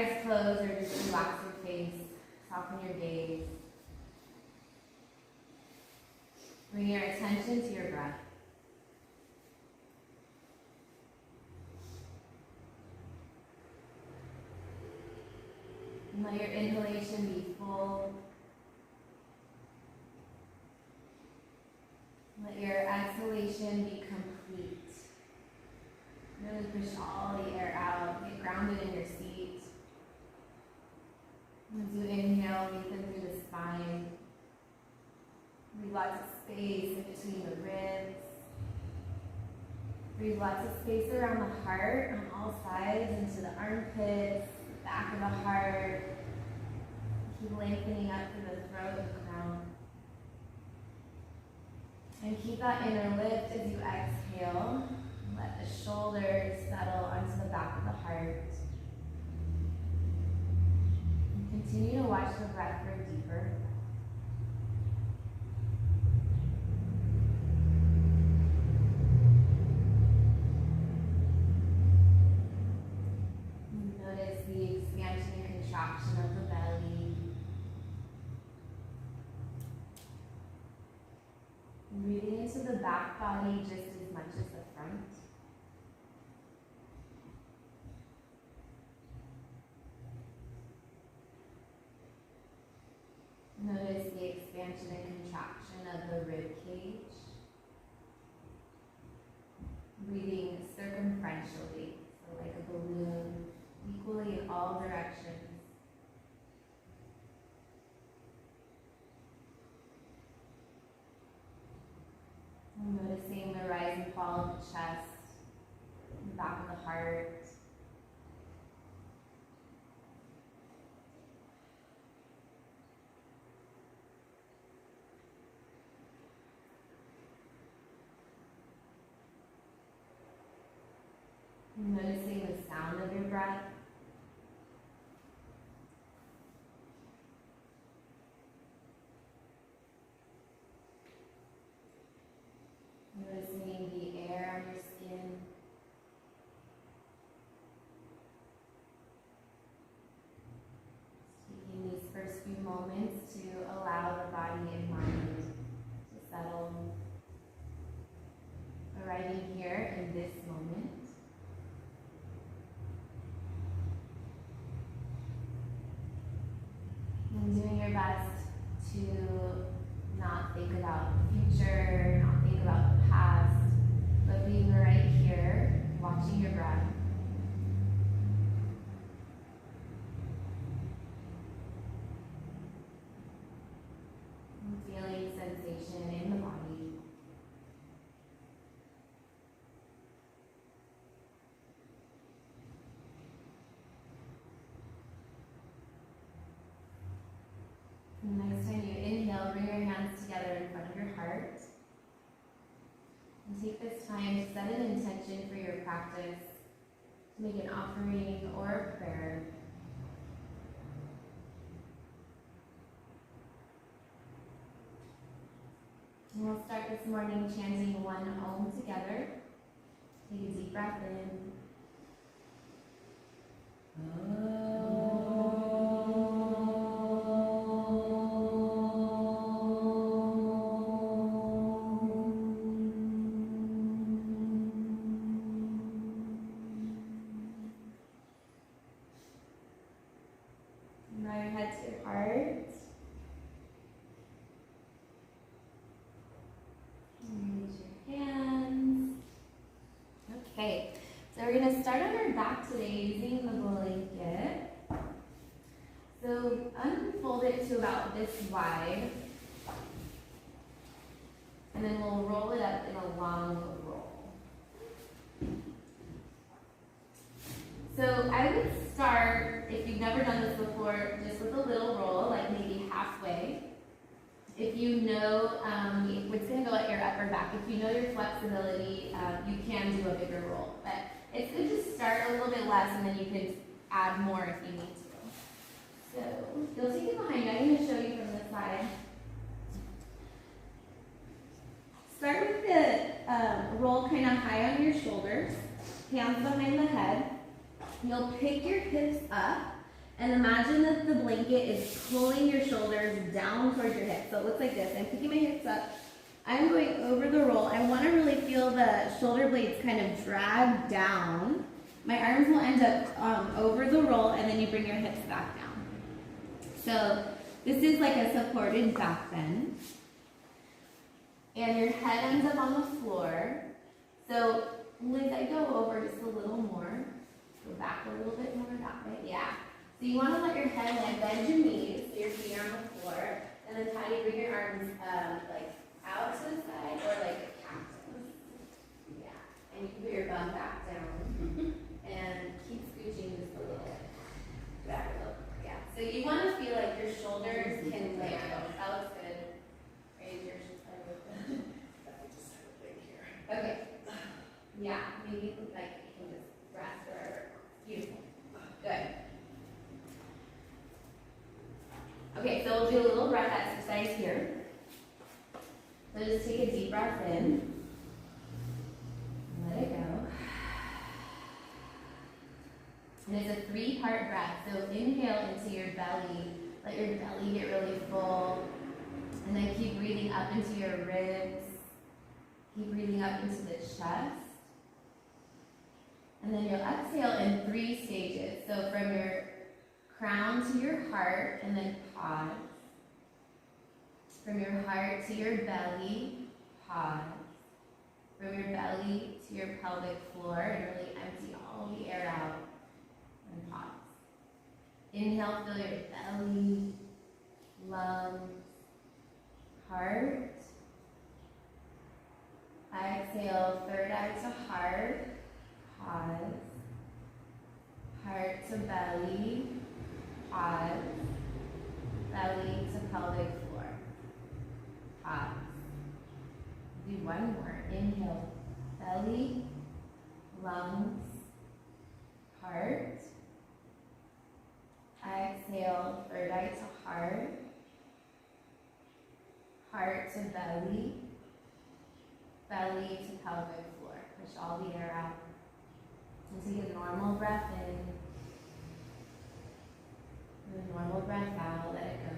eyes closed or just relax your face, soften your gaze. Bring your attention to your breath. And let your inhalation be full. Let your exhalation be complete. Really push all the air out. Get grounded in your seat. As you inhale, lengthen through the spine. Leave lots of space in between the ribs. Leave lots of space around the heart on all sides, into the armpits, the back of the heart. Keep lengthening up through the throat and crown. And keep that inner lift as you exhale. Let the shoulders settle onto the back of the heart. And continue to watch the breath grow deeper. Notice the expansion and contraction of the belly. Breathing into the back body just as much as the front. Notice the expansion and contraction of the rib cage. Breathing circumferentially, so like a balloon, equally in all directions. Noticing the rise and fall of the chest, the back of the heart. Noticing the sound of your breath. Noticing the air on your skin. Taking these first few moments to allow the body and mind to settle. Arriving here in this moment. And doing your best to not think about the future, not think about the past, but being right here, watching your breath. And feeling sensation in the body. And next time you inhale, bring your hands together in front of your heart. And take this time to set an intention for your practice, to make an offering or a prayer. And we'll start this morning chanting one Om together. Take a deep breath in. Bow your head to your heart. Raise your hands. Okay, so we're going to start on our back today using the blanket. So unfold it to about this wide. And then we'll roll it up in a long roll. So I would start, if you've never done this before, just with a little roll, like maybe halfway. If you know, it's going to go at your upper back. If you know your flexibility, you can do a bigger roll. But it's good to start a little bit less, and then you can add more if you need to. So you'll take it behind you. I'm going to show you from this side. Start with the roll kind of high on your shoulders, hands behind the head. You'll pick your hips up And imagine that the blanket is pulling your shoulders down towards your hips. So it looks like this. I'm picking my hips up. I'm going over the roll. I want to really feel the shoulder blades kind of drag down. My arms will end up over the roll, and then you bring your hips back down. So this is like a supported back bend. And your head ends up on the floor. So Liz, I go over just a little more. Go back a little bit more that way. Yeah. So you want to let your head like bend your knees, so your feet are on the floor, and then kind of bring your arms like out to the side or like a cactus. Yeah. And you can put your bum back down and keep scooching just a little bit. Back a little. Yeah. So you want to feel like your shoulders can land. That looks good. Raise your shoulders. Okay. Yeah. Maybe like you can just rest wherever. Beautiful. Good. Okay, so we'll do a little breath exercise here. So just take a deep breath in. Let it go. And it's a 3-part breath. So inhale into your belly. Let your belly get really full. And then keep breathing up into your ribs. Keep breathing up into the chest. And then you'll exhale in 3 stages. So from your crown to your heart, and then pause. From your heart to your belly, pause. From your belly to your pelvic floor, and really empty all the air out, and pause. Inhale, fill your belly, lungs, heart. Exhale, third eye to heart, pause. Heart to belly, pause. Belly to pelvic floor, pause. Do one more. Inhale, belly, lungs, heart. Exhale, third eye to heart. Heart to belly. Belly to pelvic floor. Push all the air out. And take a normal breath in. And a normal breath out. Let it go.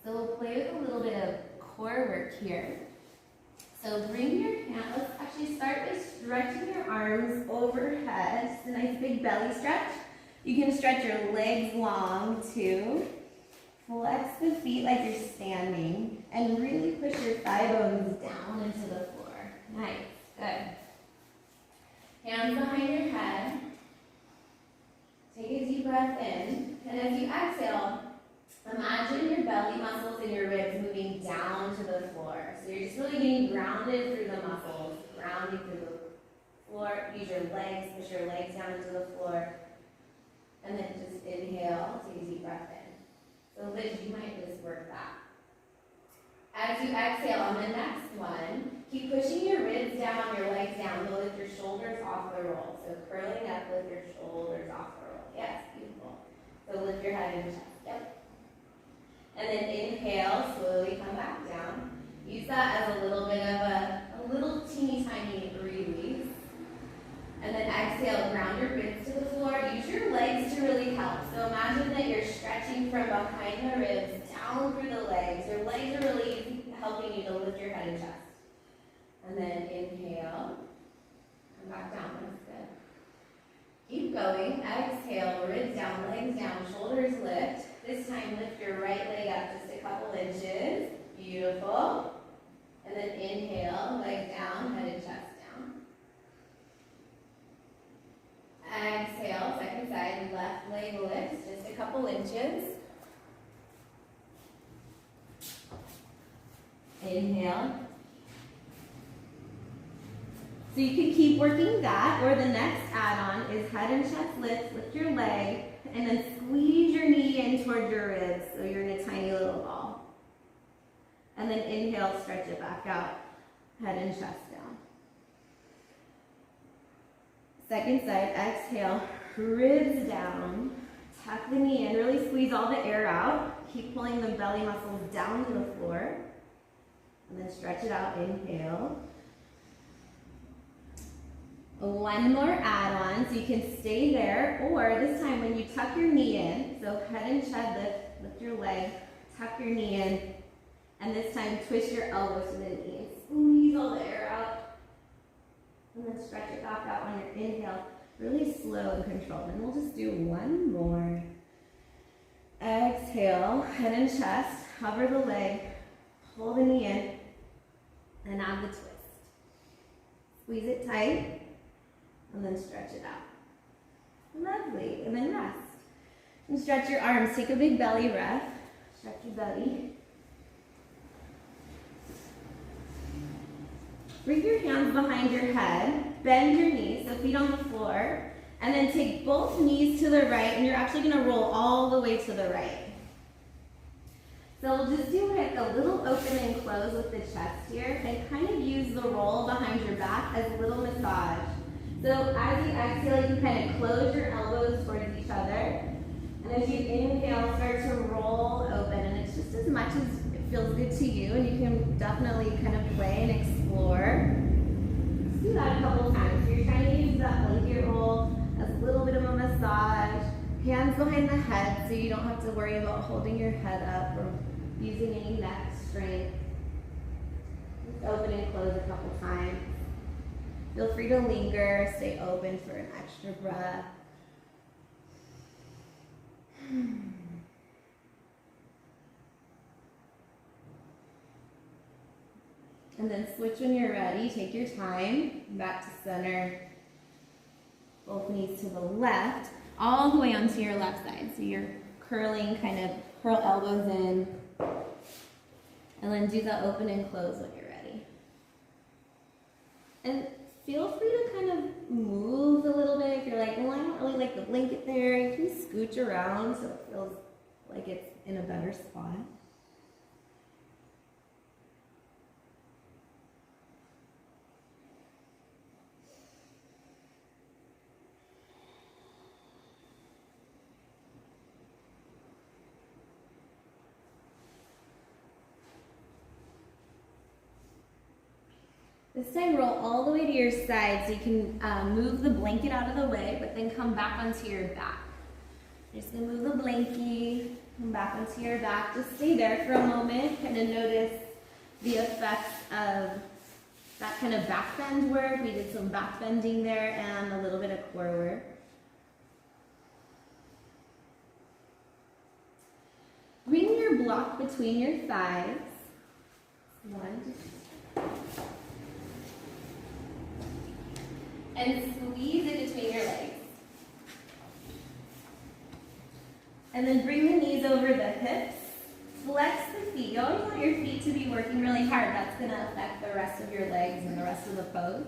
So we'll play with a little bit of core work here. So bring your hand, let's actually start by stretching your arms overhead. Just a nice big belly stretch. You can stretch your legs long too. Flex the feet like you're standing and really push your thigh bones down into the floor. Nice, good. Hands behind your head. Take a deep breath in. And as you exhale, imagine your belly muscles and your ribs moving down to the floor. So you're just really getting grounded through the muscles, grounding through the floor. Use your legs, push your legs down into the floor. And then just inhale, take a deep breath in. So Liz, you might just work that. As you exhale on the next one, keep pushing your ribs down, your legs down. You'll lift your shoulders off the roll. So curling up, lift your shoulders off the roll. Yes, beautiful. So lift your head and chest. Yep. And then inhale, slowly come back down. Use that as a little bit of a little teeny tiny release. And then exhale, ground your ribs to the floor. Use your legs to really help. So imagine that you're stretching from behind the ribs down through the legs. Your legs are really helping you to lift your head and chest. And then inhale, come back down. That's good. Keep going. Exhale, ribs down, legs down, shoulders lift. This time, lift your right leg up just a couple inches. Beautiful. And then inhale, leg down, head and chest down. Exhale, second side, left leg lifts just a couple inches. Inhale. So you can keep working that, or the next add-on is head and chest lift, lift your leg, and then squeeze your knee in towards your ribs so you're in a tiny little ball. And then inhale, stretch it back out, head and chest down. Second side, exhale, ribs down, tuck the knee in, really squeeze all the air out. Keep pulling the belly muscles down to the floor. And then stretch it out, inhale. One more add-on, so you can stay there, or this time when you tuck your knee in, so head and chest lift your leg, tuck your knee in, and this time twist your elbows to the knee. Squeeze all the air out, and then stretch it back out on your inhale. Really slow and controlled, and we'll just do one more. Exhale, head and chest, hover the leg, pull the knee in, and add the twist. Squeeze it tight, and then stretch it out. Lovely, and then rest. And stretch your arms, take a big belly breath. Stretch your belly. Bring your hands behind your head, bend your knees, so feet on the floor, and then take both knees to the right, and you're actually gonna roll all the way to the right. So we'll just do like a little open and close with the chest here, and kind of use the roll behind your back as a little massage. So as you exhale, you kind of close your elbows towards each other, and as you inhale, start to roll open, and it's just as much as it feels good to you, and you can definitely kind of play and explore. Let's do that a couple times. So you're trying to use that blanket roll as a little bit of a massage. Hands behind the head so you don't have to worry about holding your head up or using any neck strength. Just open and close a couple times. Feel free to linger, stay open for an extra breath. And then switch when you're ready. Take your time. Back to center. Both knees to the left, all the way onto your left side. So you're curling, kind of curl elbows in. And then do the open and close when you're ready. And feel free to kind of move a little bit. If you're like, well, I don't really like the blanket there, you can scooch around so it feels like it's in a better spot. This time, roll all the way to your side so you can move the blanket out of the way, but then come back onto your back. You're just gonna move the blankie, come back onto your back. Just stay there for a moment, kind of notice the effects of that kind of back bend work. We did some back bending there and a little bit of core work. Bring your block between your thighs. One, and squeeze it between your legs. And then bring the knees over the hips. Flex the feet. You always want your feet to be working really hard. That's going to affect the rest of your legs and the rest of the pose.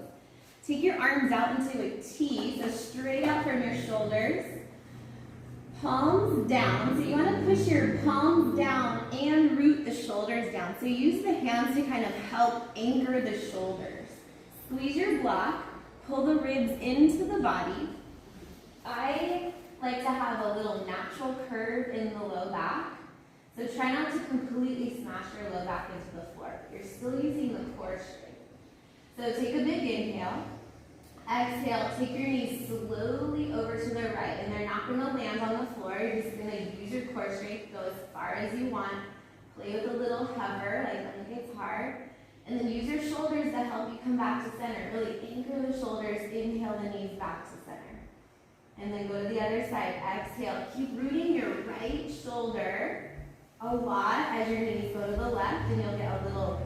Take your arms out into a T, so straight out from your shoulders. Palms down. So you want to push your palms down and root the shoulders down. So use the hands to kind of help anchor the shoulders. Squeeze your block. Pull the ribs into the body. I like to have a little natural curve in the low back. So try not to completely smash your low back into the floor. You're still using the core strength. So take a big inhale. Exhale, take your knees slowly over to the right, and they're not going to land on the floor. You're just going to use your core strength, go as far as you want. Play with a little hover, like when it gets hard. And then use your shoulders to help you come back to center. Really anchor the shoulders, inhale the knees back to center. And then go to the other side, exhale. Keep rooting your right shoulder a lot as your knees go to the left, and you'll get a little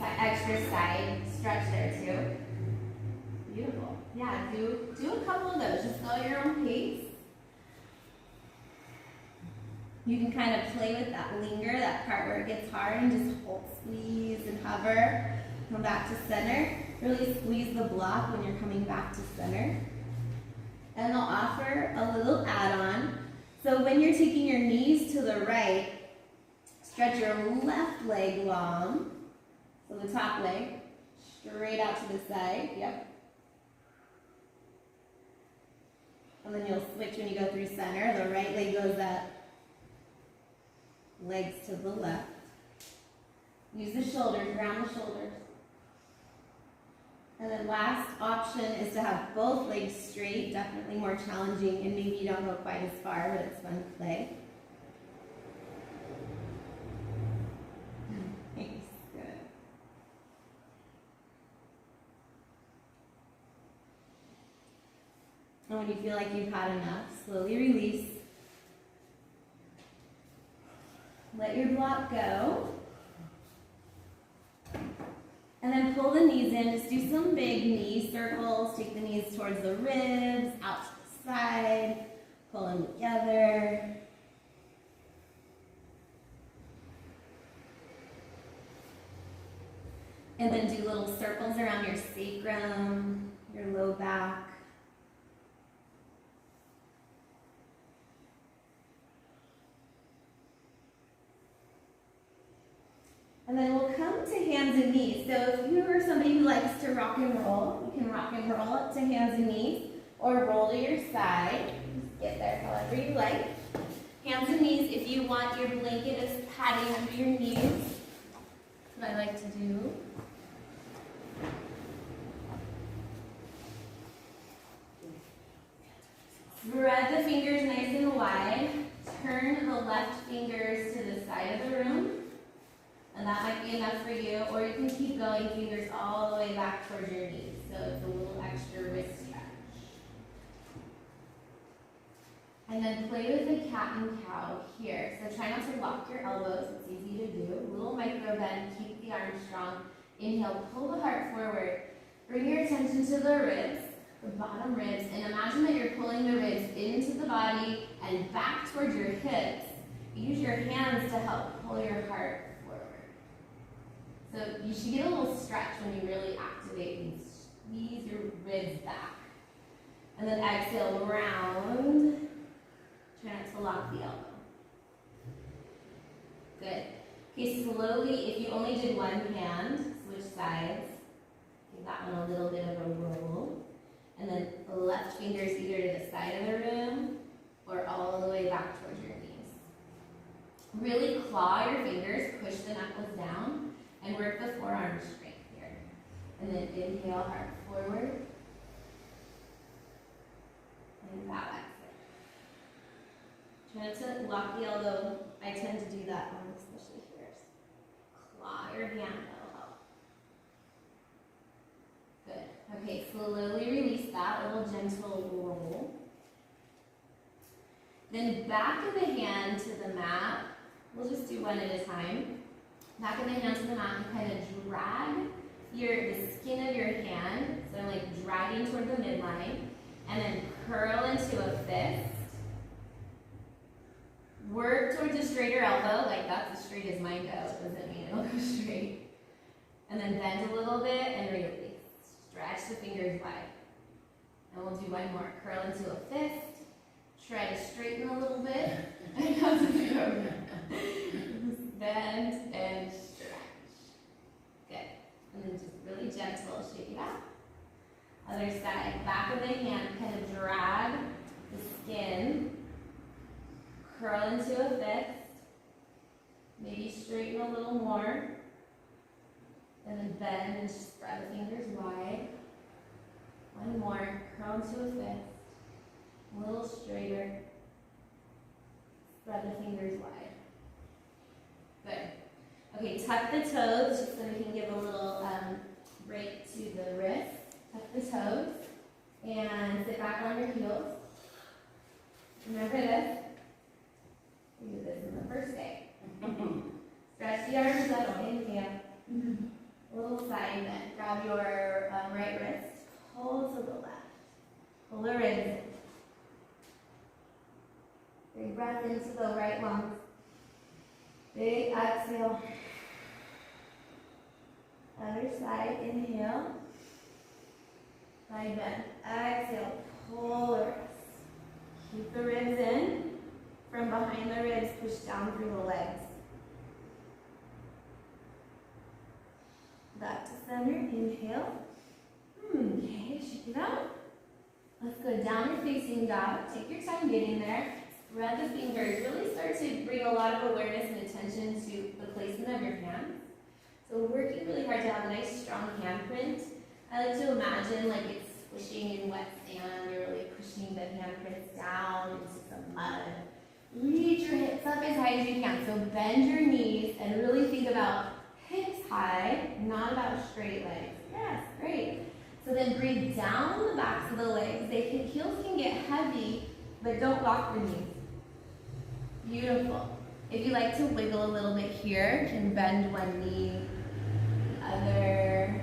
extra side stretch there too. Beautiful. Yeah, do a couple of those. Just go at your own pace. You can kind of play with that linger, that part where it gets hard, and just hold, squeeze, and hover. Come back to center. Really squeeze the block when you're coming back to center. And I'll offer a little add-on. So when you're taking your knees to the right, stretch your left leg long. So the top leg, straight out to the side. Yep. And then you'll switch when you go through center. The right leg goes up. Legs to the left. Use the shoulders, ground the shoulders. And then last option is to have both legs straight, definitely more challenging, and maybe you don't go quite as far, but it's fun to play. Nice, good. And when you feel like you've had enough, slowly release. Let your block go. And then pull the knees in. Just do some big knee circles. Take the knees towards the ribs, out to the side. Pull them together. And then do little circles around your sacrum, your low back. And then we'll come to hands and knees. So if you are somebody who likes to rock and roll, you can rock and roll up to hands and knees or roll to your side. Just get there however you like. Hands and knees, if you want, your blanket is padding under your knees. That's what I like to do. Spread the fingers nice and wide. Turn the left fingers to the side of the room. And that might be enough for you, or you can keep going, fingers all the way back towards your knees. So it's a little extra wrist stretch. And then play with the cat and cow here. So try not to lock your elbows, it's easy to do. A little micro bend, keep the arms strong. Inhale, pull the heart forward. Bring your attention to the ribs, the bottom ribs, and imagine that you're pulling the ribs into the body and back towards your hips. Use your hands to help pull your heart. So you should get a little stretch when you really activate and squeeze your ribs back. And then exhale, round. Try not to lock the elbow. Good. Okay, slowly, if you only did one hand, switch sides. Give that one a little bit of a roll. And then left fingers either to the side of the room or all the way back towards your knees. Really claw your fingers, push the knuckles down. And work the forearm strength here. And then inhale, heart forward. And bow exhale. Try not to lock the elbow. I tend to do that one, especially here. Claw your hand, that'll help. Good. Okay, slowly release that little gentle roll. Then back of the hand to the mat. We'll just do one at a time. Back of the hand to the mat and kind of drag the skin of your hand, so like dragging toward the midline, and then curl into a fist. Work towards a straighter elbow, like that's as straight as mine goes, doesn't mean it'll go straight. And then bend a little bit and release. Stretch the fingers wide. And we'll do one more. Curl into a fist. Try to straighten a little bit. And come to the yoga. Bend and stretch. Good. And then just really gentle, shake it out. Other side, back of the hand, kind of drag the skin. Curl into a fist. Maybe straighten a little more. And then bend and spread the fingers wide. One more, curl into a fist. A little straighter. Spread the fingers wide. Good. Okay, tuck the toes just so we can give a little break to the wrist. Tuck the toes and sit back on your heels. Remember this. We did this in the first day. Stretch the arms up, inhale. A little side bend. Grab your right wrist. Pull to the left. Pull the ribs in. Big breath into the right lung. Big exhale. Other side, inhale. Side bend. Exhale. Pull the wrist. Keep the ribs in. From behind the ribs, push down through the legs. Back to center. Inhale. Okay, shake it out. Let's go downward facing dog. Take your time getting there. Spread the fingers. Really start to bring a lot of awareness and attention to the placement of your hands. So we're working really hard to have a nice strong handprint. I like to imagine like it's squishing in wet sand. You're really pushing the handprints down into some mud. Reach your hips up as high as you can. So bend your knees and really think about hips high, not about straight legs. Yes, great. So then breathe down the backs of the legs. Heels can get heavy, but don't lock the knees. Beautiful. If you like to wiggle a little bit here, you can bend one knee, the other.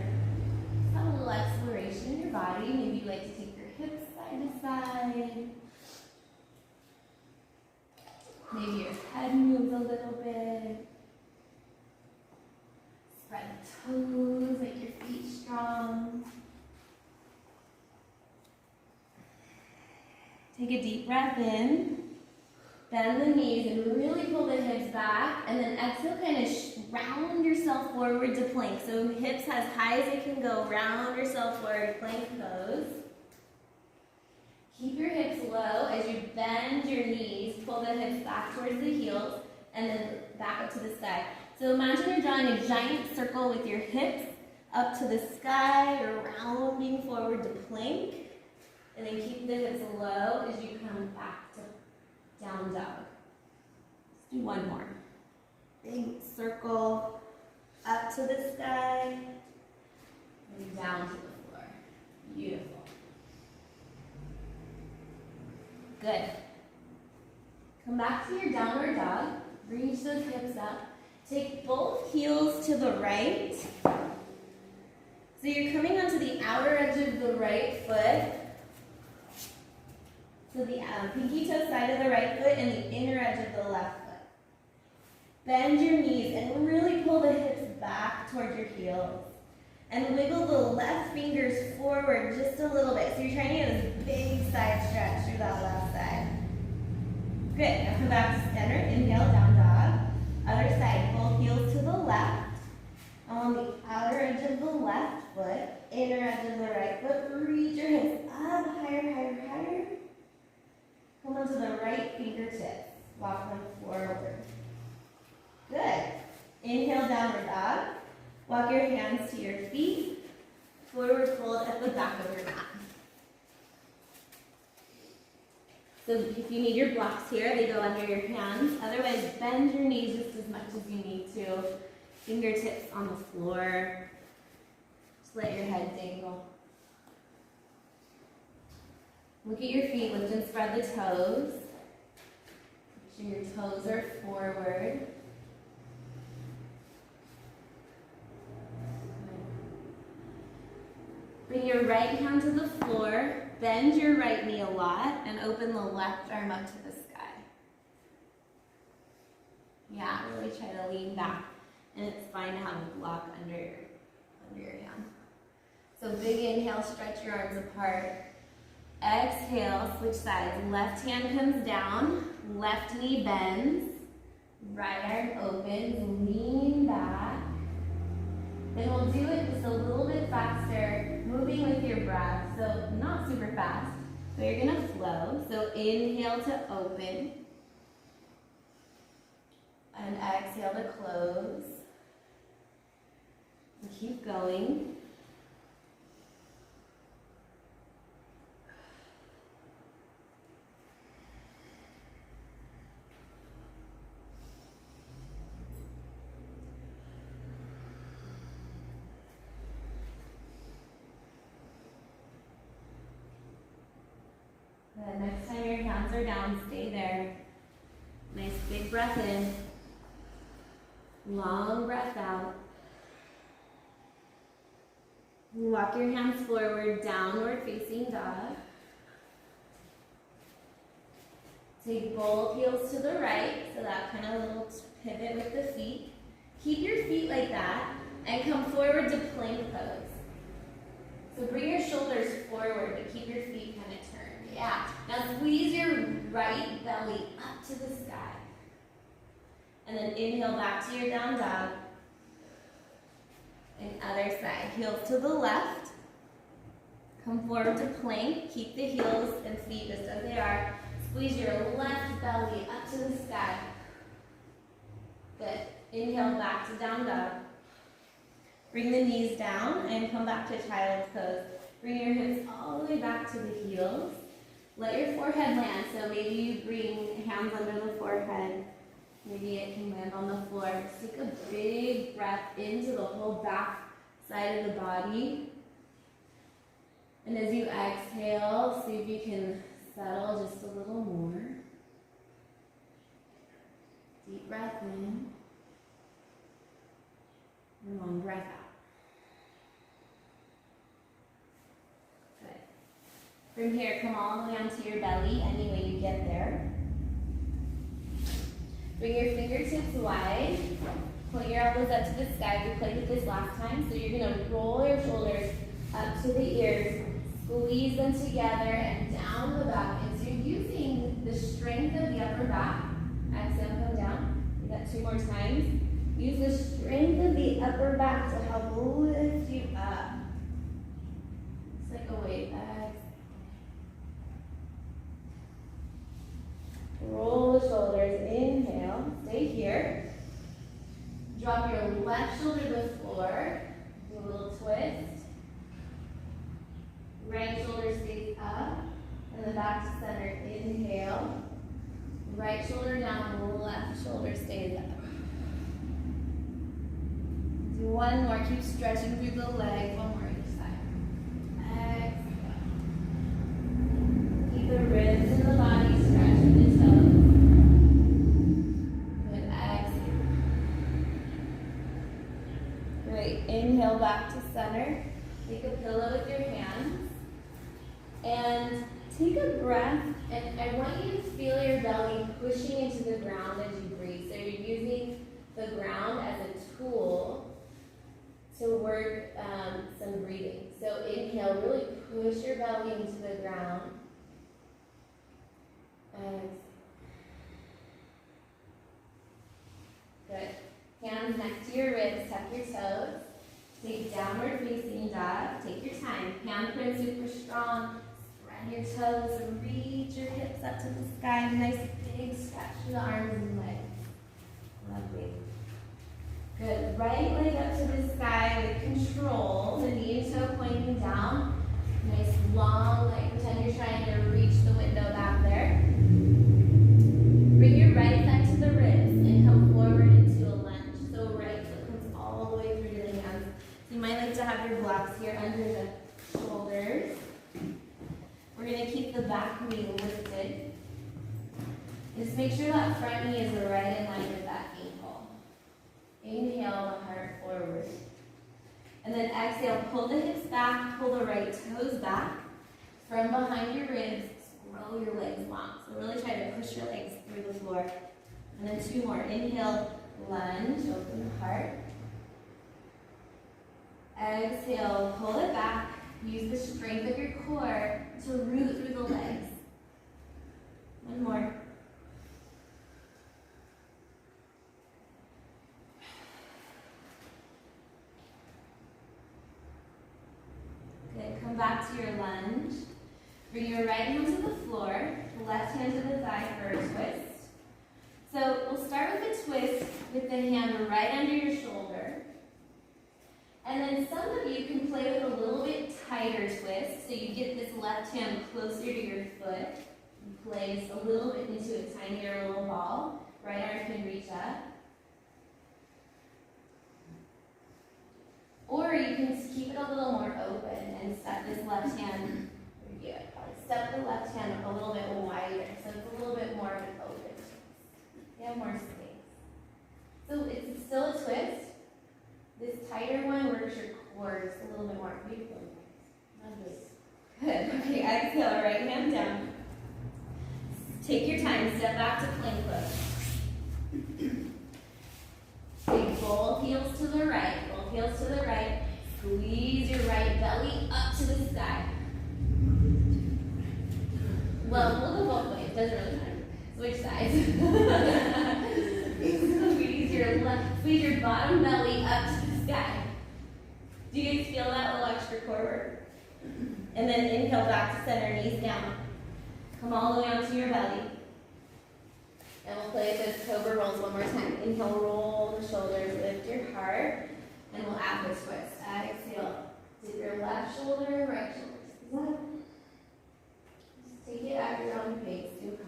Just have a little exploration in your body. Maybe you like to take your hips side to side. Maybe your head moves a little bit. Spread the toes, make your feet strong. Take a deep breath in. Bend the knees and really pull the hips back. And then exhale, kind of round yourself forward to plank. So hips as high as it can go. Round yourself forward, plank pose. Keep your hips low as you bend your knees. Pull the hips back towards the heels. And then back up to the sky. So imagine you're drawing a giant circle with your hips up to the sky or rounding forward to plank. And then keep the hips low as you come back to down dog. Let's do one more. Big circle up to the sky and down to the floor. Beautiful. Good. Come back to your downward dog. Reach those hips up. Take both heels to the right. So you're coming onto the outer edge of the right foot. So the pinky toe side of the right foot and the inner edge of the left foot. Bend your knees and really pull the hips back toward your heels. And wiggle the left fingers forward just a little bit. So you're trying to get this big side stretch through that left side. Good. Now come back to center. Inhale, down dog. Other side. Both heels to the left. On the outer edge of the left foot. Inner edge of the right foot. Reach your hips up. Higher, higher, higher. Come onto the right fingertips. Walk them forward. Good. Inhale, downward dog. Walk your hands to your feet. Forward fold at the back of your mat. So if you need your blocks here, they go under your hands. Otherwise, bend your knees just as much as you need to. Fingertips on the floor. Just let your head dangle. Look at your feet, lift and spread the toes. Make sure your toes are forward. Bring your right hand to the floor, bend your right knee a lot, and open the left arm up to the sky. Yeah, really try to lean back. And it's fine to have a block under your hand. So big inhale, stretch your arms apart. Exhale, switch sides. Left hand comes down, left knee bends, right arm opens, lean back. Then we'll do it just a little bit faster, moving with your breath. So not super fast, but you're gonna flow. So inhale to open, and exhale to close. And keep going. Good. Next time your hands are down, stay there. Nice big breath in. Long breath out. Walk your hands forward, downward facing dog. Take both heels to the right, so that kind of little pivot with the feet. Keep your feet like that, and come forward to plank pose. So bring your shoulders forward, but keep your feet kind of turned. Yeah. Now squeeze your right belly up to the sky. And then inhale back to your down dog. And other side. Heels to the left. Come forward to plank. Keep the heels and feet just as they are. Squeeze your left belly up to the sky. Good. Inhale back to down dog. Bring the knees down and come back to child's pose. Bring your hips all the way back to the heels. Let your forehead land. So maybe you bring hands under the forehead. Maybe it can land on the floor. Just take a big breath into the whole back side of the body. And as you exhale, see if you can settle just a little more. Deep breath in. And long breath out. Good. From here, come all the way onto your belly, any way you get there. Bring your fingertips wide. Point your elbows up to the sky. We played with this last time, so you're going to roll your shoulders up to the ears, squeeze them together and down the back. And so you're using the strength of the upper back. Exhale, come down. Do that 2 more times. Use the strength of the upper back to help lift you up. It's like a weight. Roll the shoulders. Inhale. Stay here. Drop your left shoulder to the floor. Do a little twist. Right shoulder stays up. And then back to center. Inhale. Right shoulder down. Left shoulder stays up. Do one more. Keep stretching through the legs. One more each side. Exhale. Keep the ribs in the body stretched with the toes. Good. Exhale. Great. Inhale back to center. Take a pillow with your hands. And take a breath. And I want you to feel your belly pushing into the ground as you breathe. So you're using the ground as a tool to work some breathing. So inhale, really push your belly into the ground. Good. Hands next to your ribs, tuck your toes. Take downward facing dog. Take your time. Handprint super strong. Spread your toes and reach your hips up to the sky. Nice big stretch for the arms and legs. Lovely. Good. Right leg up to the sky with control. The knee and toe pointing down. Nice long leg. Pretend you're trying to reach the window back there. Bring your right side to the ribs and come forward into a lunge. So right foot comes all the way through to the hands. So you might like to have your blocks here under the shoulders. We're going to keep the back knee lifted. Just make sure that front knee is right in line with that ankle. Inhale the heart forward. And then exhale, pull the hips back, pull the right toes back. From behind your ribs, scroll your legs long. So really try to push your legs through the floor. And then 2 more. Inhale, lunge, open the heart. Exhale, pull it back. Use the strength of your core to root through the legs. 1 more. Good. Come back to your lunge. Bring your right hand to the floor, left hand to the thigh for a twist. So we'll start with a twist with the hand right under your shoulder. And then some of you can play with a little bit tighter twist. So you get this left hand closer to your foot. And place a little bit into a tinier little ball. Right arm can reach up. Or you can keep it a little more open and step this lest hand. Very good. Step the left hand a little bit wider. So it's a little bit more of an open twist. You have more space. So it's still a twist. This tighter one works your core just a little bit more. Beautiful. Good. Okay, exhale, right hand down. Take your time, step back to plank pose. Take both heels to the right, both heels to the right. Squeeze your right belly up to the sky. Well, we'll go both ways, doesn't really matter. Switch sides. Squeeze your bottom belly up to the sky. Do you guys feel that little extra core work? And then inhale back to center, knees down. Come all the way onto your belly. And we'll play those cobra rolls one more time. Inhale, roll the shoulders, lift your heart. And we'll add the twist. Exhale. Dip your left shoulder, right shoulder. Just take it at your own pace. Do a couple.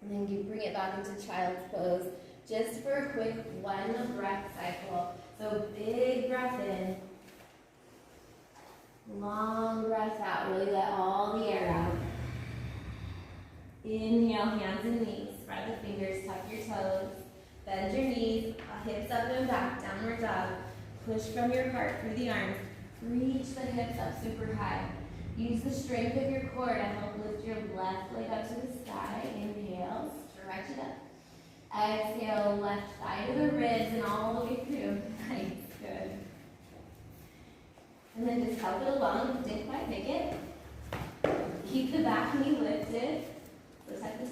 And then you bring it back into child's pose just for a quick 1 breath cycle. So big breath in, long breath out. Really let all the air out. Inhale, hands and knees. Spread the fingers, tuck your toes. Bend your knees, hips up and back, downward dog. Push from your heart through the arms. Reach the hips up super high. Use the strength of your core to help lift your left leg up to the sky. Inhale, stretch it up. Exhale, left thigh to the ribs and all the way through. Nice, good. And then just help it along. Didn't quite make it. Keep the back knee lifted. Protect the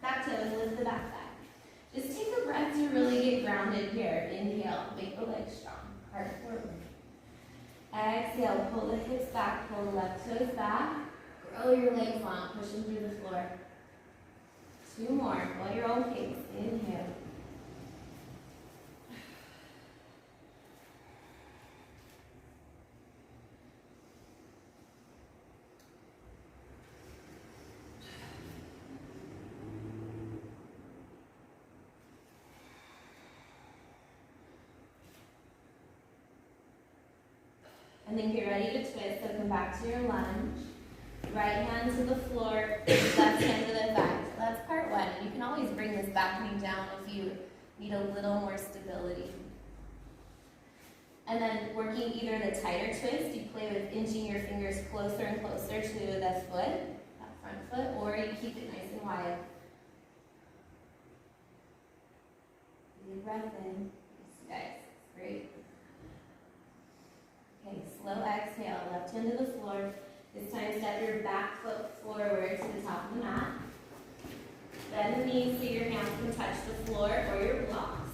back toe and lift the back thigh. Just take a breath to really get grounded here. Inhale, make the legs strong. Heart forward. Exhale, pull the hips back, pull the left toes back. Grow your legs long, push them through the floor. 2 more, go at your own pace. Inhale. And then get ready to twist, so come back to your lunge. Right hand to the floor, left hand to the thigh. So that's part 1. You can always bring this back knee down if you need a little more stability. And then working either the tighter twist, you play with inching your fingers closer and closer to the foot, that front foot, or you keep it nice and wide. Deep breath in. Guys, great. Okay, slow exhale, left hand to the floor. This time step your back foot forward to the top of the mat. Bend the knees so your hands can touch the floor or your blocks.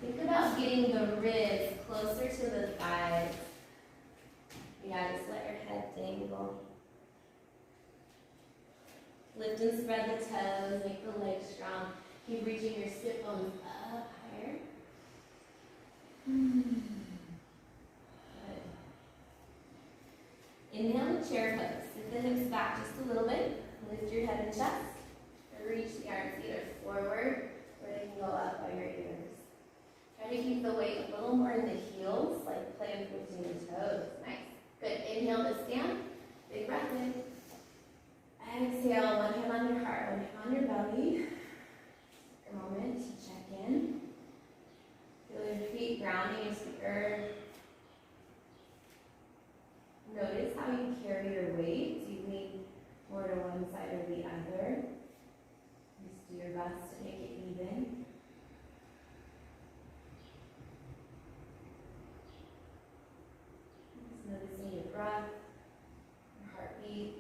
Think about getting the ribs closer to the thighs. Yeah, just let your head dangle. Lift and spread the toes, make the legs strong. Keep reaching your sit bones up higher. Good. Inhale the chair pose. Sit the hips back just a little bit. Lift your head and chest. Reach the arms either forward or they can go up by your ears. Try to keep the weight a little more in the heels, like play with lifting the toes. Nice. Good. Inhale to stand. Big breath in. Exhale. One hand on your heart, one hand on your belly. Take a moment to check in. Feel your feet grounding into the earth. Notice how you carry your weight. Do you lean more to one side or the other? Just do your best to make it even. Just noticing your breath, your heartbeat.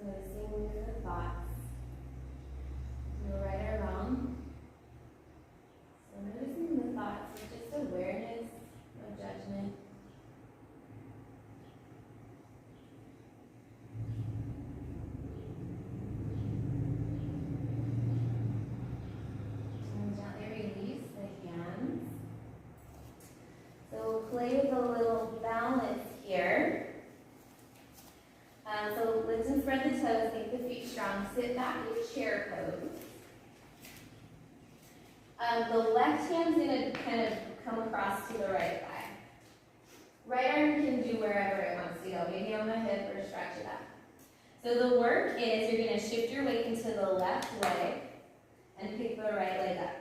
Noticing the thoughts. No right or wrong. So noticing the thoughts with just awareness, no judgment. And gently release the hands. So play with a little balance here. So lift and spread the toes, make the feet strong. Sit back in chair pose. The left hand's going to kind of come across to the right thigh. Right arm can do wherever it wants to go, maybe on the hip or stretch it up. So the work is you're going to shift your weight into the left leg and pick the right leg up.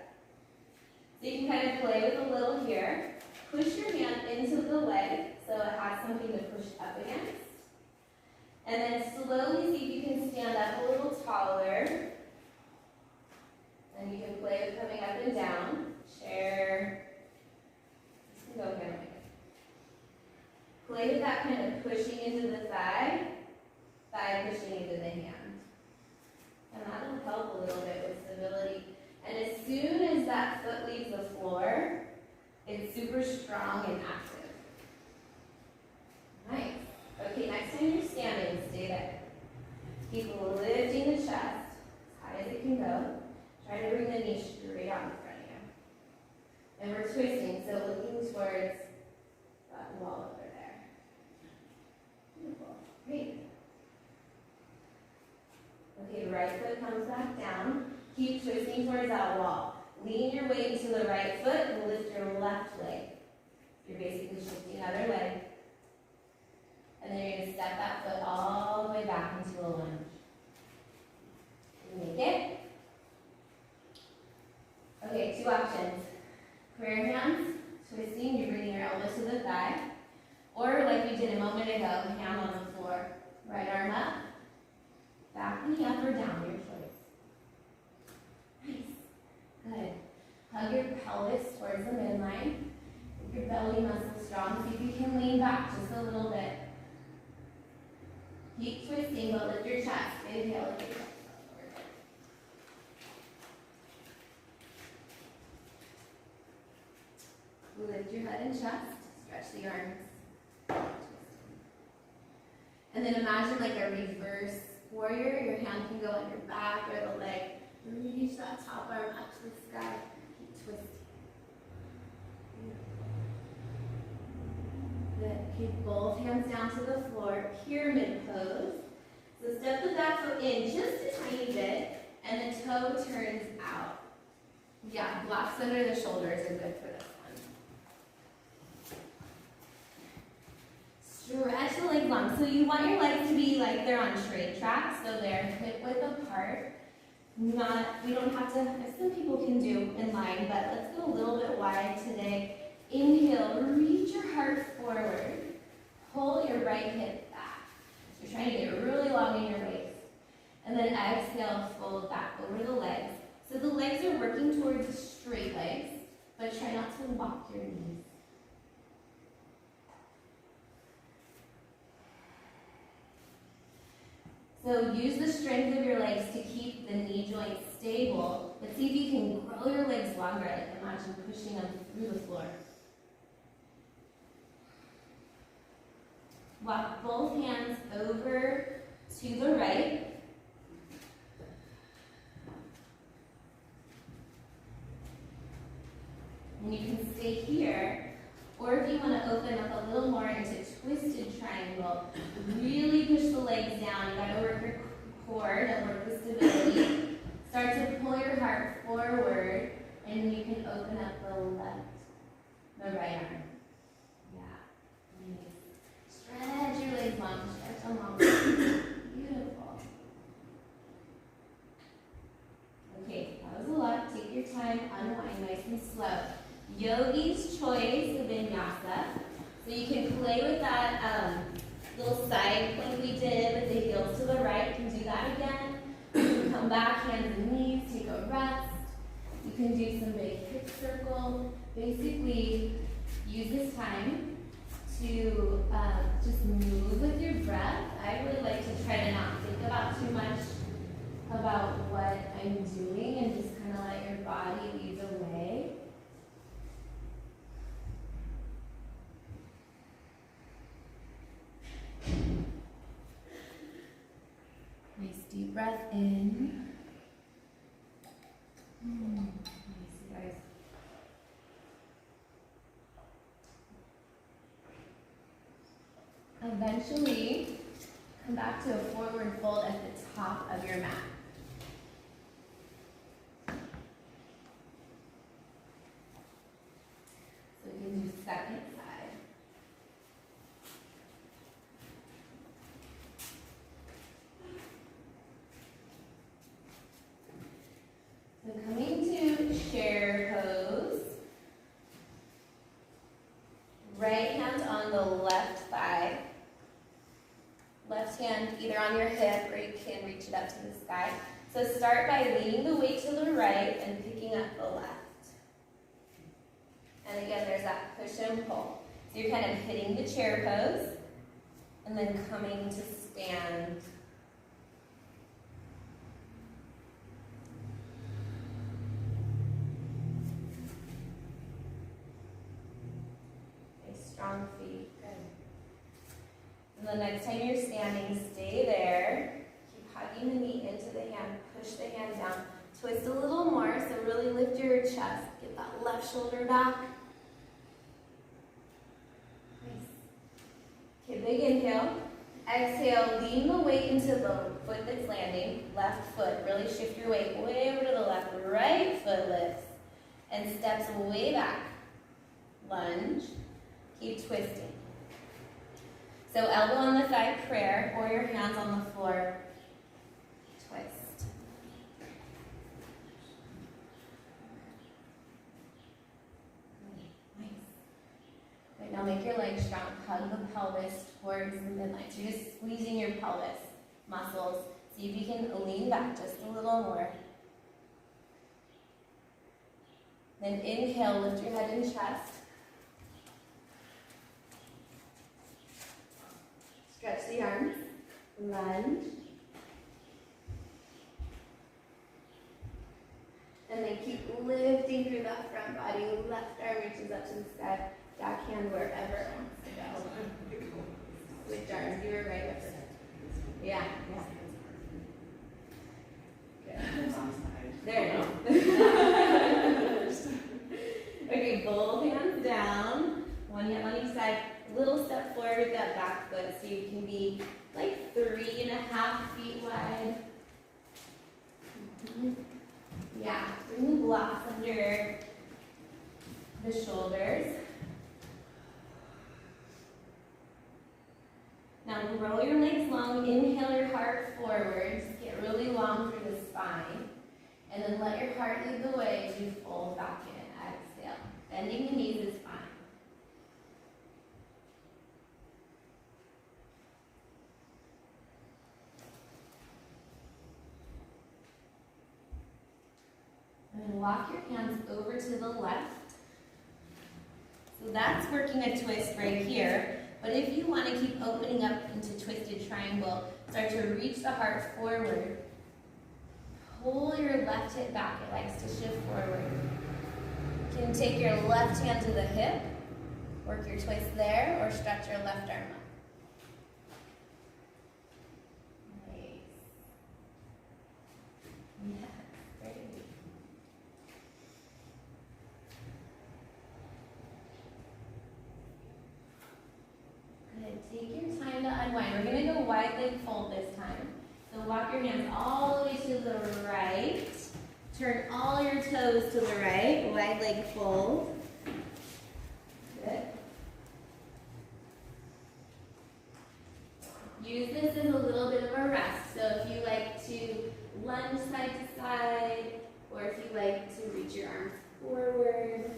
So you can kind of play with a little here. Push your hand into the leg so it has something to push up against. And then slowly see if you can stand up a little taller. And you can play with coming up and down. Chair. Just go here. Play with that kind of pushing into the thigh. Thigh pushing into the hand. And that'll that foot leaves the floor, it's super strong and active. Nice. Okay, next time you're standing, stay there. Keep lifting the chest as high as it can go. Try to bring the knee straight out in front of you. And we're twisting, so looking towards that wall over there. Beautiful. Great. Okay, right foot comes back down. Keep twisting towards that wall. Lean your weight into the right foot and lift your left leg. You're basically shifting the other leg. And then you're going to step that foot all the way back into a lunge. Make it. Okay, 2 options. Prayer hands, twisting, you're bringing your elbows to the thigh. Or like we did a moment ago, hand on the floor. Right arm up, back knee up or down, your choice. Nice. Good. Hug your pelvis towards the midline. Keep your belly muscles strong. See if you can lean back just a little bit. Keep twisting, but lift your chest. Inhale, lift your chest forward. Lift your head and chest. Stretch the arms. And then imagine like a reverse warrior. Your hand can go on your back or the leg. Reach that top arm up to the sky. Keep twisting. Good. Keep both hands down to the floor. Pyramid pose. So step the back foot in just a tiny bit, and the toe turns out. Yeah, blocks under the shoulders are good for this one. Stretch the legs long. So you want your legs to be like they're on straight tracks, so they're hip width apart. We don't have to, as some people can do in line, but let's go a little bit wide today. Inhale, reach your heart forward. Pull your right hip back. So you're trying to get really long in your waist. And then exhale, fold back over the legs. So the legs are working towards straight legs, but try not to lock your knees. So use the strength of your legs to keep the knee joint stable, but see if you can grow your legs longer, like imagine pushing them through the floor. Walk both hands over to the right. And you can stay here, or if you want to open up a little more into twisted triangle, really push the legs down. You got to work your core to work the stability. Start to pull your heart forward, and you can open up the right arm. Yeah. Nice. Stretch your legs long. Stretch them long. Beautiful. Okay, that was a lot. Take your time. Unwind nice and slow. Yogi's choice of vinyasa. So you can play with that little side plank we did with the heels to the right. You can do that again. You can come back, hands and knees, take a rest. You can do some big hip circle. Basically, use this time to just move with your breath. I really like to try to not think about too much about what I'm doing and just kind of let your body lead the way. Nice deep breath in. Nice, guys. Eventually, come back to a forward fold at the top of your mat. So you can do second side. So coming to chair pose. Right hand on the left thigh. Left hand either on your hip or you can reach it up to the sky. So start by leaning the weight to the right and picking up the left. And again, there's that push and pull. So you're kind of hitting the chair pose and then coming to stand. the next time you're standing, stay there. Keep hugging the knee into the hand. Push the hand down. Twist a little more, so really lift your chest. Get that left shoulder back. Nice. Okay, big inhale. Exhale, lean the weight into the foot that's landing. Left foot, really shift your weight way over to the left. Right foot lifts and steps way back. Lunge. Keep twisting. So elbow on the thigh, prayer, or your hands on the floor. Twist. Nice. Right, now make your legs strong. Hug the pelvis towards the midline. So you're just squeezing your pelvis muscles. See if you can lean back just a little more. Then inhale, lift your head and chest. Stretch the arms. Lunge. And then keep lifting through that front body. Left arm reaches up to the sky. Backhand wherever it wants to go. Switch arms. You were right with it. Yeah. Good. There you go. Okay, both hands down. One hand on each side. Little step forward with that back foot so you can be like 3.5 feet wide. Yeah, bring the blocks under the shoulders. Now roll your legs long, inhale your heart forward, just get really long through the spine. And then let your heart lead the way as you fold back in, exhale. Bending the knees is fine. And then walk your hands over to the left. So that's working a twist right here. But if you want to keep opening up into twisted triangle, start to reach the heart forward. Pull your left hip back. It likes to shift forward. You can take your left hand to the hip, work your twist there, or stretch your left arm up. Nice. Yeah. Take your time to unwind. We're going to go wide leg fold this time. So walk your hands all the way to the right. Turn all your toes to the right. Wide leg fold. Good. Use this as a little bit of a rest. So if you like to lunge side to side, or if you like to reach your arms forward,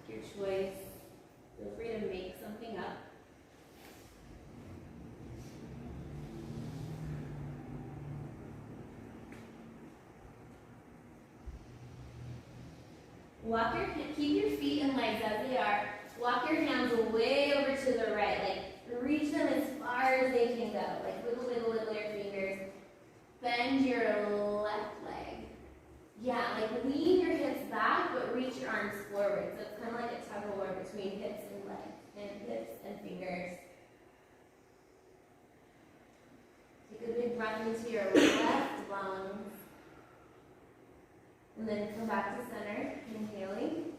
your choice. Feel free to make something up. Keep your feet and legs as they are. Walk your hands way over to the right. Like reach them as far as they can go. Like wiggle your fingers. Bend your left leg. Yeah, like lean your hips back, but reach your arms forward. So it's kind of like a tug of war between hips and legs, and hips and fingers. Take a big breath into your left lungs. And then come back to center, inhaling.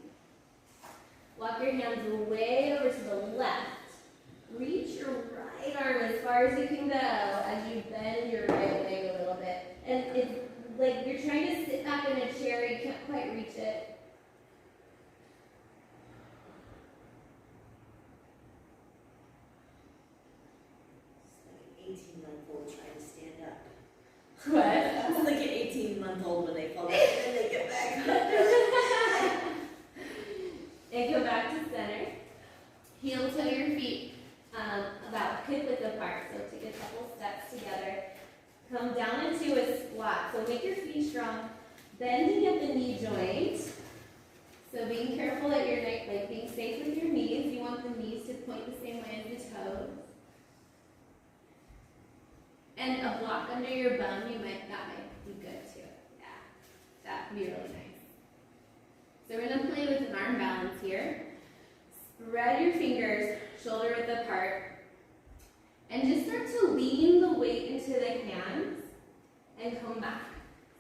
Walk your hands way over to the left. Reach your right arm as far as you can go as you bend your right leg a little bit. And it's like you're trying to sit back in a chair, you can't quite reach it. It's like an 18-month-old trying to stand up. What? It's like an 18-month-old when they fall down and they get back up. And go back to center. Heel toe your feet about hip width apart. So take a couple steps together. Come down into a squat. So make your feet strong. Bending at the knee joint. So being careful that you're like being safe with your knees. You want the knees to point the same way as the toes. And a block under your bum, that might be good too. Yeah, that'd be really nice. So we're gonna play with an arm balance here. Spread your fingers shoulder width apart. And just start to lean the weight into the hands and come back.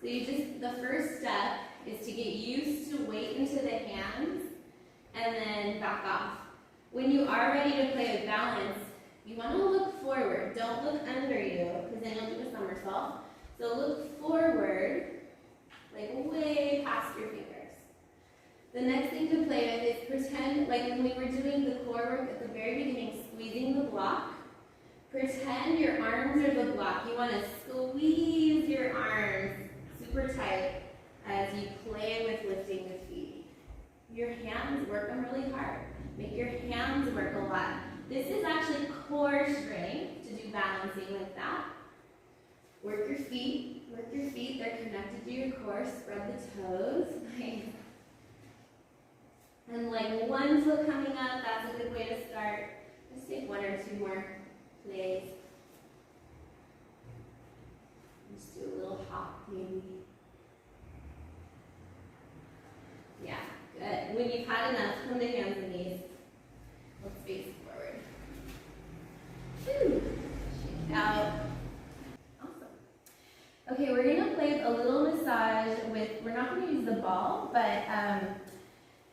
So the first step is to get used to weight into the hands and then back off. When you are ready to play with balance, you want to look forward. Don't look under you, because then you'll do a somersault. So look forward, like way past your fingers. The next thing to play with is pretend like when we were doing the core work at the very beginning, squeezing the block. Pretend your arms are the block. You want to squeeze your arms super tight as you play with lifting the feet. Your hands, work them really hard. Make your hands work a lot. This is actually core strength to do balancing like that. Work your feet, they're connected to your core. Spread the toes. Nice. And like one foot coming up, that's a good way to start. Just take one or two more plays. Just do a little hop maybe. Yeah, good. When you've had enough, come to hands and knees. Let's face forward. Whew. Shake out. Awesome. Okay, we're going to play a little massage with, we're not going to use the ball, but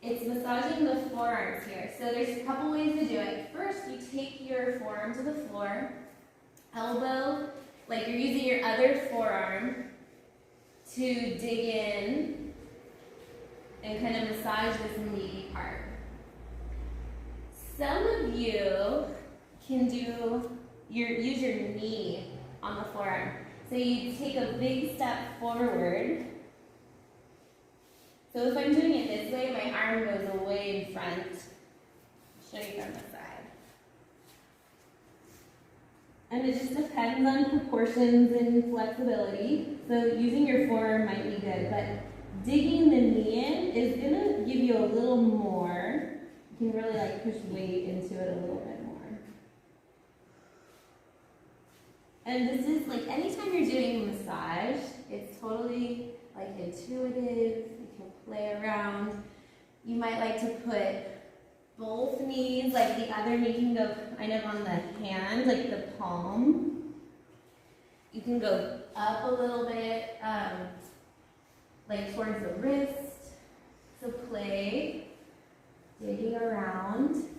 it's massaging the forearms here. So there's a couple ways to do it. First, you take your forearm to the floor, elbow, like you're using your other forearm to dig in and kind of massage this meaty part. Some of you can use your knee on the forearm. So you take a big step forward. So if I'm doing it this way, my arm goes away in front. I'll show you from the side. And it just depends on proportions and flexibility. So using your forearm might be good, but digging the knee in is gonna give you a little more. You can really like push weight into it a little bit more. And this is like anytime you're doing massage, it's totally like intuitive. Play around. You might like to put both knees, like the other knee can go kind of on the hand, like the palm. You can go up a little bit, like towards the wrist. So play, digging around.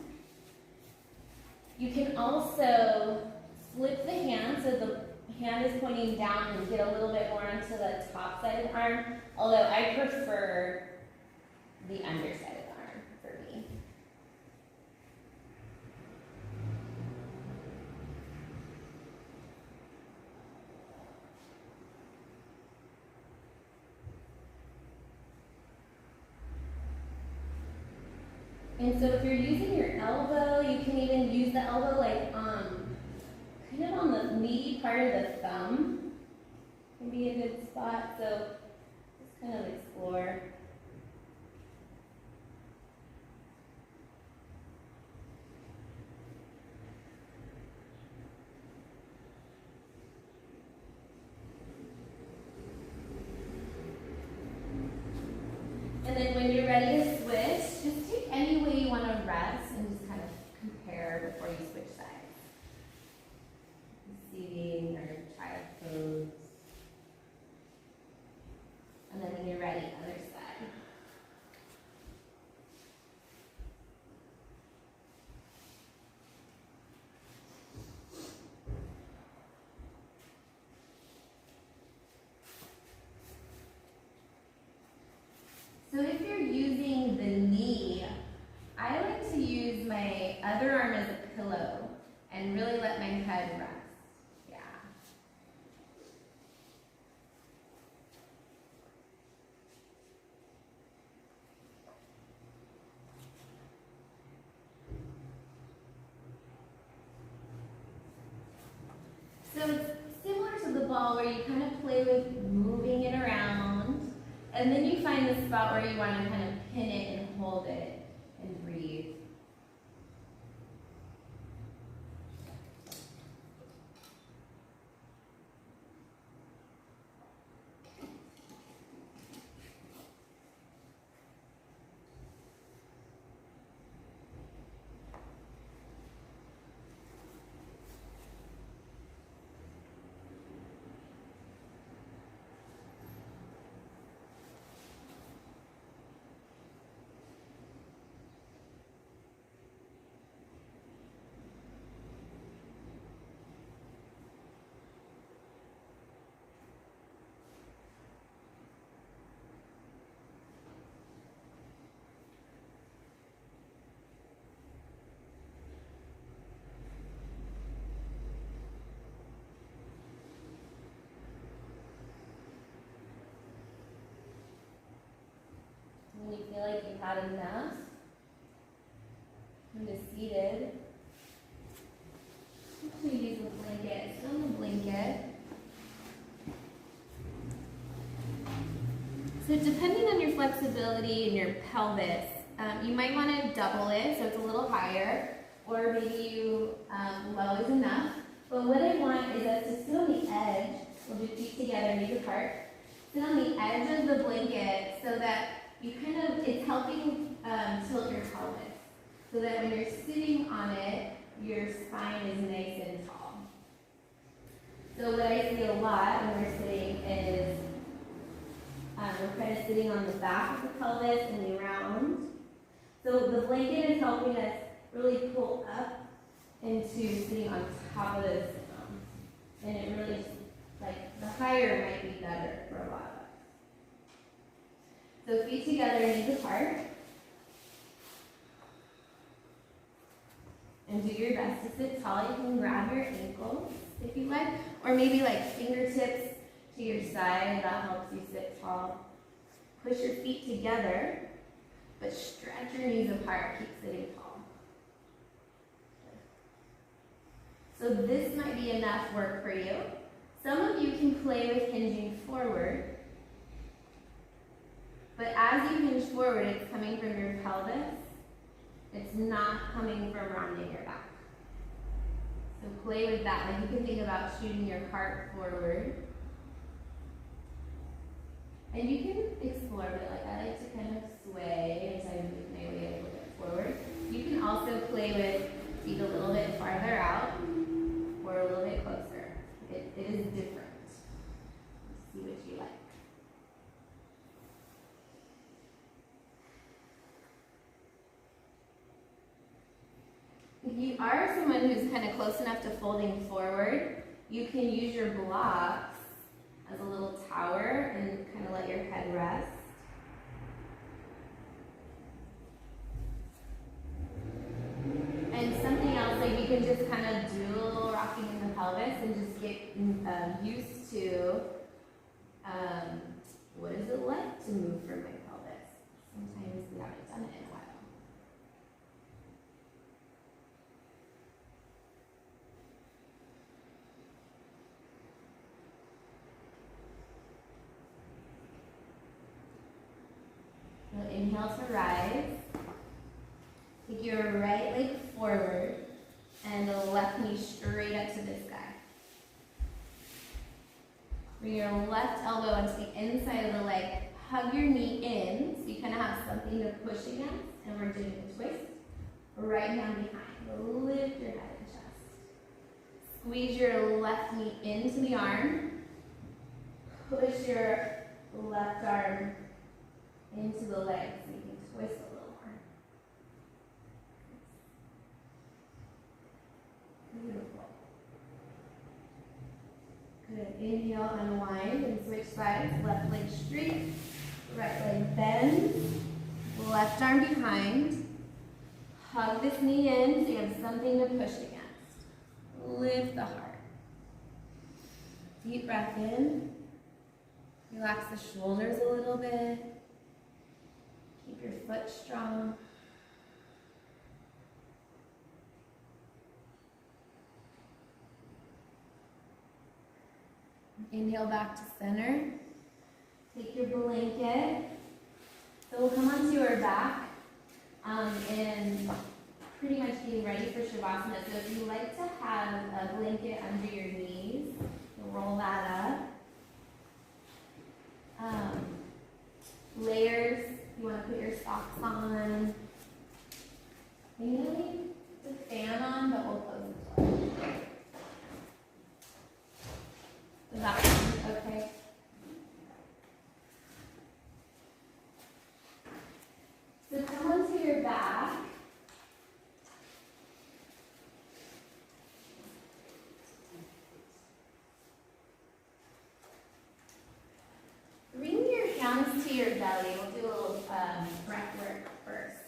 You can also flip the hand so the hand is pointing down and get a little bit more onto the top side of the arm, although I prefer the underside of the arm for me. And so if you're using your elbow, you can even use the elbow like kind of on the meaty part of the thumb. Can be a good spot, so just kind of explore. And then when you're ready to switch, just take any way you want to rest and just kind of compare before you switch sides. Seating or child pose. And then when you're ready, other side. So if you're using the knee, I like to use my other arm as a pillow and really let my head rest. Yeah. So it's similar to the ball where you kind of play with moving it around, and then you find the spot where you want to kind of pin it and hold it and breathe. had enough. I'm just seated. Actually use a blanket. Sit on the blanket. So depending on your flexibility and your pelvis, you might want to double it so it's a little higher, or maybe you low is enough. But what I want is us to sit on the edge. We'll do feet together, knees apart. Sit on the edge of the blanket so that you it's helping tilt your pelvis. So that when you're sitting on it, your spine is nice and tall. So what I see a lot when we're sitting is we're kind of sitting on the back of the pelvis and we round. So the blanket is helping us really pull up into sitting on top of the system. And it really, the higher might be better for a lot of us. So feet together, knees apart. And do your best to sit tall. You can grab your ankles if you like, or maybe fingertips to your side. That helps you sit tall. Push your feet together, but stretch your knees apart. Keep sitting tall. So this might be enough work for you. Some of you can play with hinging forward, but as you hinge forward, it's coming from your pelvis. It's not coming from rounding your back. So play with that. You can think about shooting your heart forward. And you can explore a bit. I like to kind of sway as I move my way a little bit forward. You can also play with feet a little bit farther out or a little bit closer. It is different. See what you like. If you are someone who's kind of close enough to folding forward, you can use your blocks as a little tower and kind of let your head rest. And something else, you can just kind of do a little rocking in the pelvis and just get used to what is it like to move from my pelvis. Sometimes we haven't done it in a while. So inhale to rise. Take your right leg forward and the left knee straight up to the sky. Bring your left elbow onto the inside of the leg. Hug your knee in so you kind of have something to push against. And we're doing a twist. Right hand behind. Lift your head and chest. Squeeze your left knee into the arm. Push your left arm into the leg so you can twist a little more. Beautiful. Good. Inhale, unwind and switch sides. Left leg straight, right leg bends, left arm behind. Hug this knee in so you have something to push against. Lift the heart. Deep breath in. Relax the shoulders a little bit. Keep your foot strong. Inhale back to center. Take your blanket. So we'll come onto our back and pretty much getting ready for Shavasana. So if you like to have a blanket under your knees, roll that up. Layers, you want to put your socks on. You can leave the fan on, but we'll close the door. Is that okay? So come onto your back. Bring your hands to your belly. We'll do a little breath work first.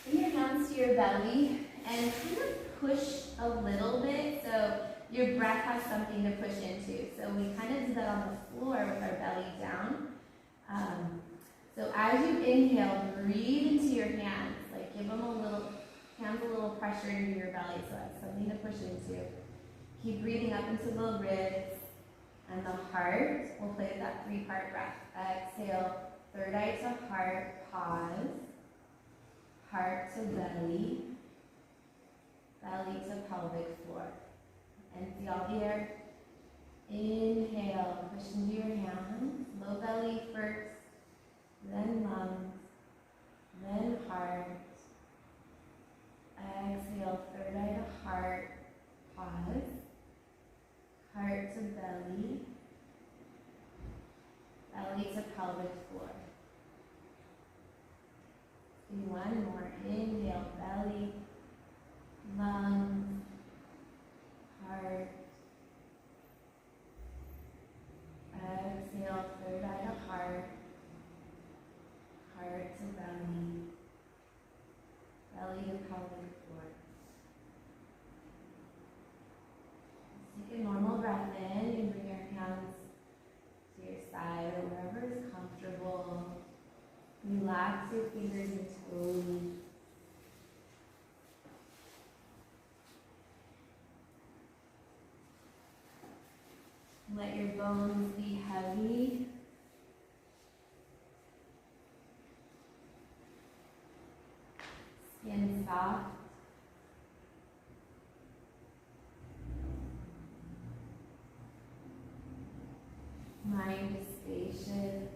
Bring your hands to your belly and kind of push a little bit so your breath has something to push into. So we kind of do that on the floor with our belly down. So as you inhale, breathe into your hands. Like give them hands a little pressure into your belly so that's something to push into. Keep breathing up into the ribs and the heart. We'll play with that 3-part breath. Exhale, third eye to heart, pause. Heart to belly, belly to pelvic floor. Empty all the air. Inhale, push into your hands. Low belly first, then lungs, then heart. Exhale, third eye to heart, pause. Heart to belly, belly to pelvic floor. Do one more. Inhale, belly, lungs, heart. Exhale, third eye to heart, heart to belly, belly to pelvic floor. Take a normal breath in and bring your hands to your side or wherever is comfortable. Relax your fingers and toes. Let your bones be heavy. Skin soft. Mind spacious.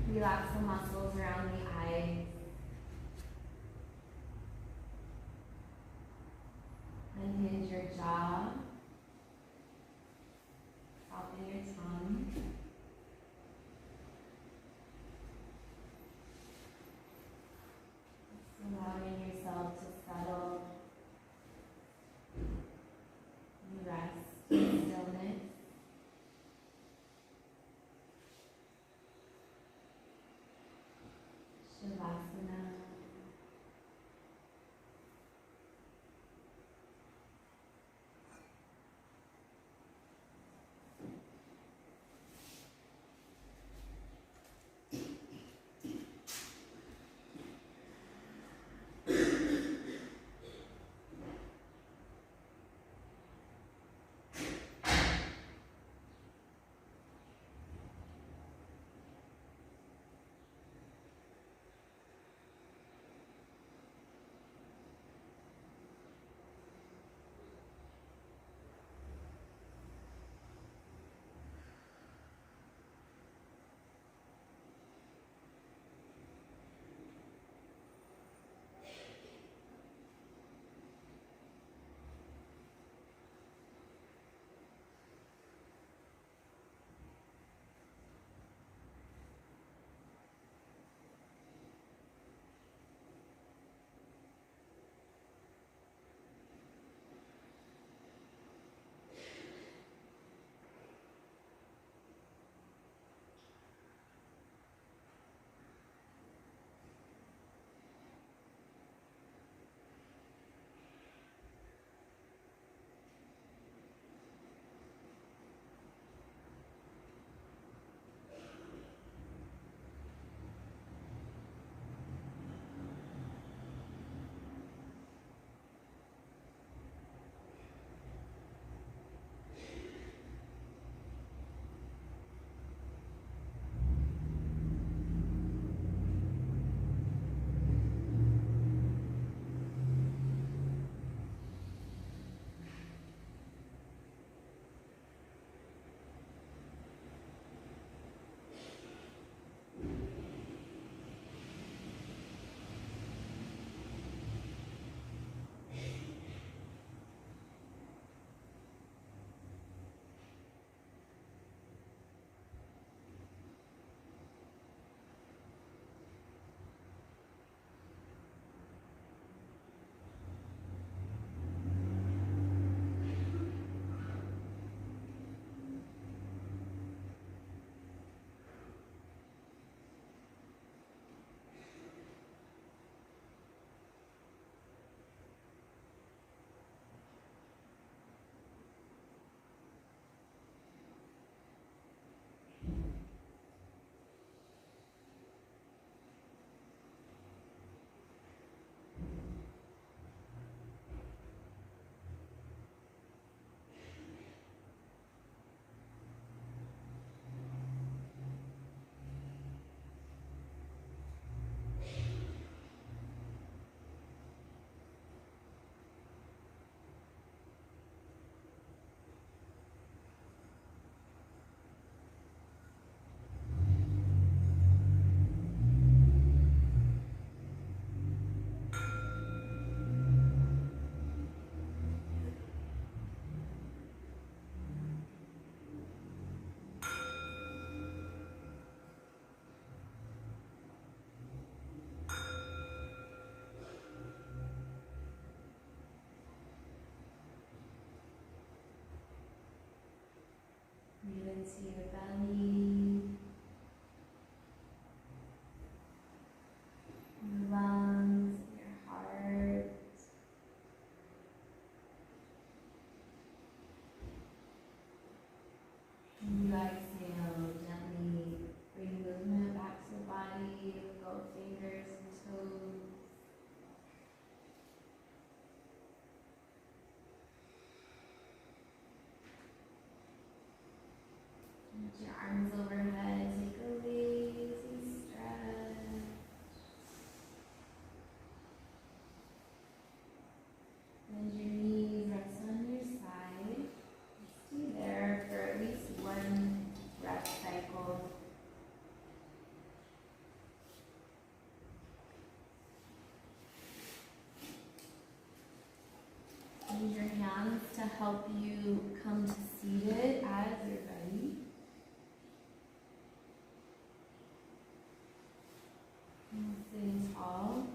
Relax the muscles around the eyes. Unhinge your jaw. Soften your tongue. Just allowing yourself to settle. You rest in stillness. Shavasana. into your belly, your lungs, your heart. And you exhale, gently bring movement back to the body, let go of fingers and toes. Put your arms overhead, take a lazy stretch. Bend your knees, rest on your side. Stay there for at least one breath cycle. Use your hands to help you come to seated as you're ready. And sitting tall.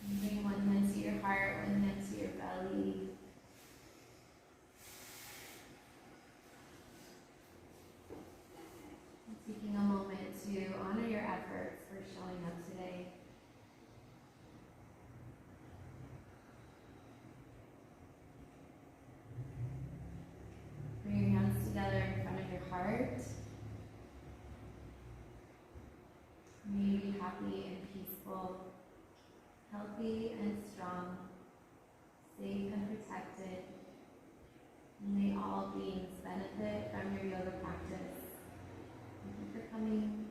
And bring one hand to your heart, one hand to your belly. And taking a moment to honor your efforts for showing up today. Bring your hands together in front of your heart. May you be happy and peaceful, healthy and strong, safe and protected. And may all beings benefit from your yoga practice. Thank you for coming.